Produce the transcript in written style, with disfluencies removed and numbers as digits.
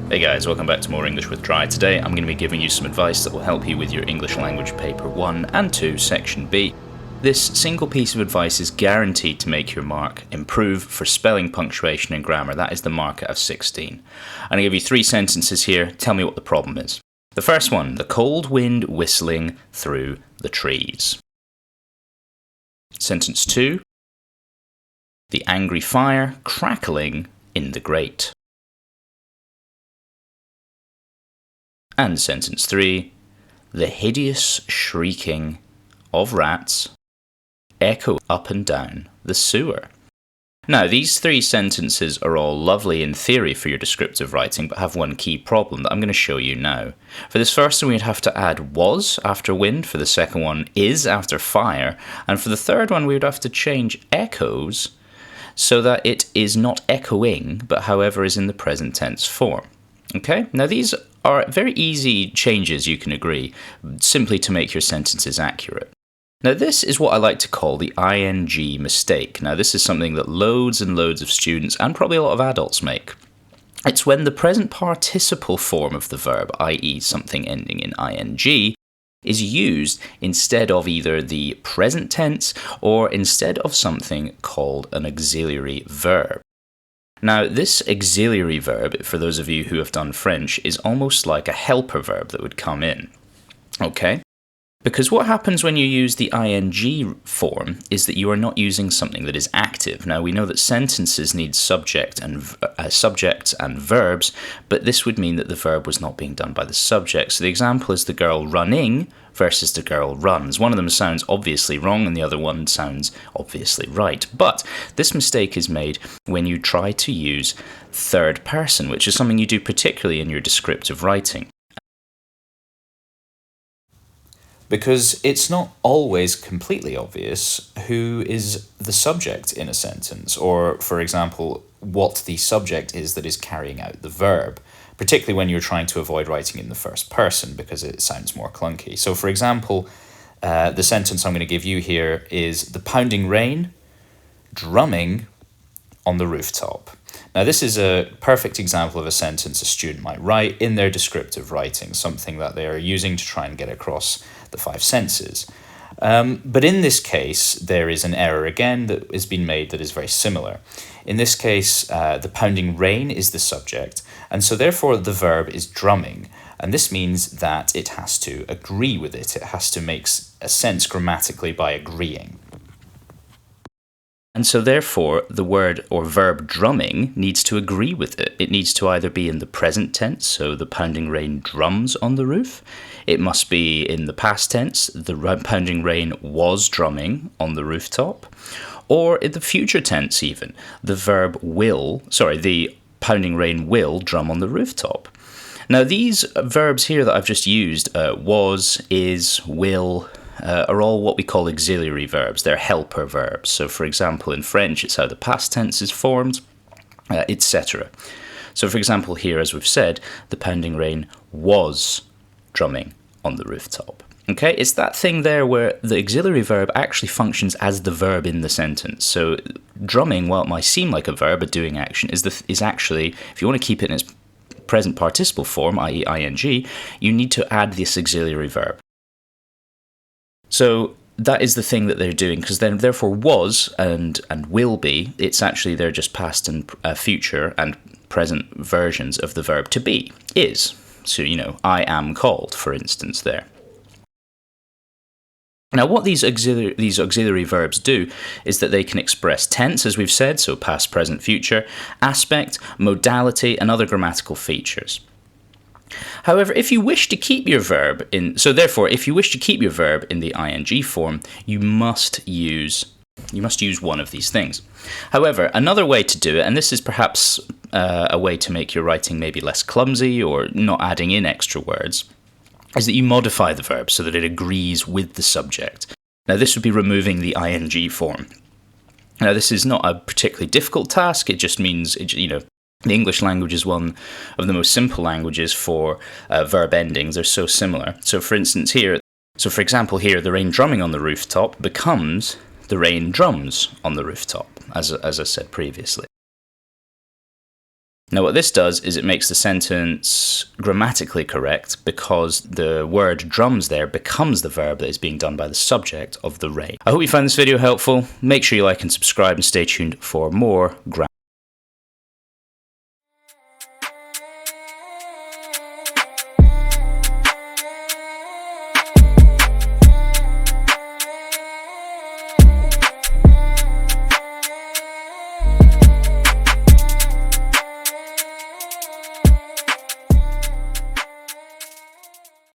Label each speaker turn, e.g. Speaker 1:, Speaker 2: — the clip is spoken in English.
Speaker 1: Hey guys, welcome back to More English with Try. Today I'm going to be giving you some advice that will help you with your English language paper 1 and 2 section B. This single piece of advice is guaranteed to make your mark improve for spelling, punctuation and grammar. That is the mark out of 16. I'm going to give you 3 sentences here. Tell me what the problem is. The first one, the cold wind whistling through the trees. Sentence 2, the angry fire crackling in the grate. And sentence 3, the hideous shrieking of rats echo up and down the sewer. Now, these 3 sentences are all lovely in theory for your descriptive writing, but have one key problem that I'm going to show you now. For this first one, we'd have to add was after wind. For the second one, is after fire. And for the third one, we would have to change echoes so that it is not echoing, but however is in the present tense form. Okay, now these are very easy changes, you can agree, simply to make your sentences accurate. Now this is what I like to call the ing mistake. Now this is something that loads and loads of students and probably a lot of adults make. It's when the present participle form of the verb, i.e. something ending in ing, is used instead of either the present tense or instead of something called an auxiliary verb. Now, this auxiliary verb, for those of you who have done French, is almost like a helper verb that would come in. Okay? Because what happens when you use the ing form is that you are not using something that is active. Now, we know that sentences need subjects and verbs, but this would mean that the verb was not being done by the subject. So the example is the girl running versus the girl runs. One of them sounds obviously wrong and the other one sounds obviously right. But this mistake is made when you try to use third person, which is something you do particularly in your descriptive writing. Because it's not always completely obvious who is the subject in a sentence, or, for example, what the subject is that is carrying out the verb, particularly when you're trying to avoid writing in the first person because it sounds more clunky. So, for example, the sentence I'm going to give you here is the pounding rain drumming on the rooftop. Now, this is a perfect example of a sentence a student might write in their descriptive writing, something that they are using to try and get across the 5 senses. But in this case, there is an error again that has been made that is very similar. In this case, the pounding rain is the subject, and so therefore the verb is drumming. And this means that it has to agree with it. It has to make a sense grammatically by agreeing. And so therefore, the word or verb drumming needs to agree with it. It needs to either be in the present tense, so the pounding rain drums on the roof. It must be in the past tense, the pounding rain was drumming on the rooftop. Or in the future tense even, the pounding rain will drum on the rooftop. Now these verbs here that I've just used, was, is, will, are all what we call auxiliary verbs. They're helper verbs. So for example, in French, it's how the past tense is formed, etc. So for example, here, as we've said, the pounding rain was drumming on the rooftop. Okay, it's that thing there where the auxiliary verb actually functions as the verb in the sentence. So drumming, while it might seem like a verb, a doing action, is actually, if you want to keep it in its present participle form, i.e. ing, you need to add this auxiliary verb. So that is the thing that they're doing, because then therefore was and will be, it's actually they're just past and future and present versions of the verb to be, is. So, I am called, for instance, there. Now, what these auxiliary verbs do is that they can express tense, as we've said, so past, present, future, aspect, modality, and other grammatical features. However, if you wish to keep your verb in the ing form, you must use one of these things. However, another way to do it, and this is perhaps a way to make your writing maybe less clumsy or not adding in extra words, is that you modify the verb so that it agrees with the subject. Now, this would be removing the ing form. Now, this is not a particularly difficult task. It just means, the English language is one of the most simple languages for verb endings. They're so similar. So, for example, here, the rain drumming on the rooftop becomes the rain drums on the rooftop, as I said previously. Now what this does is it makes the sentence grammatically correct because the word drums there becomes the verb that is being done by the subject of the rain. I hope you found this video helpful. Make sure you like and subscribe and stay tuned for more grammar.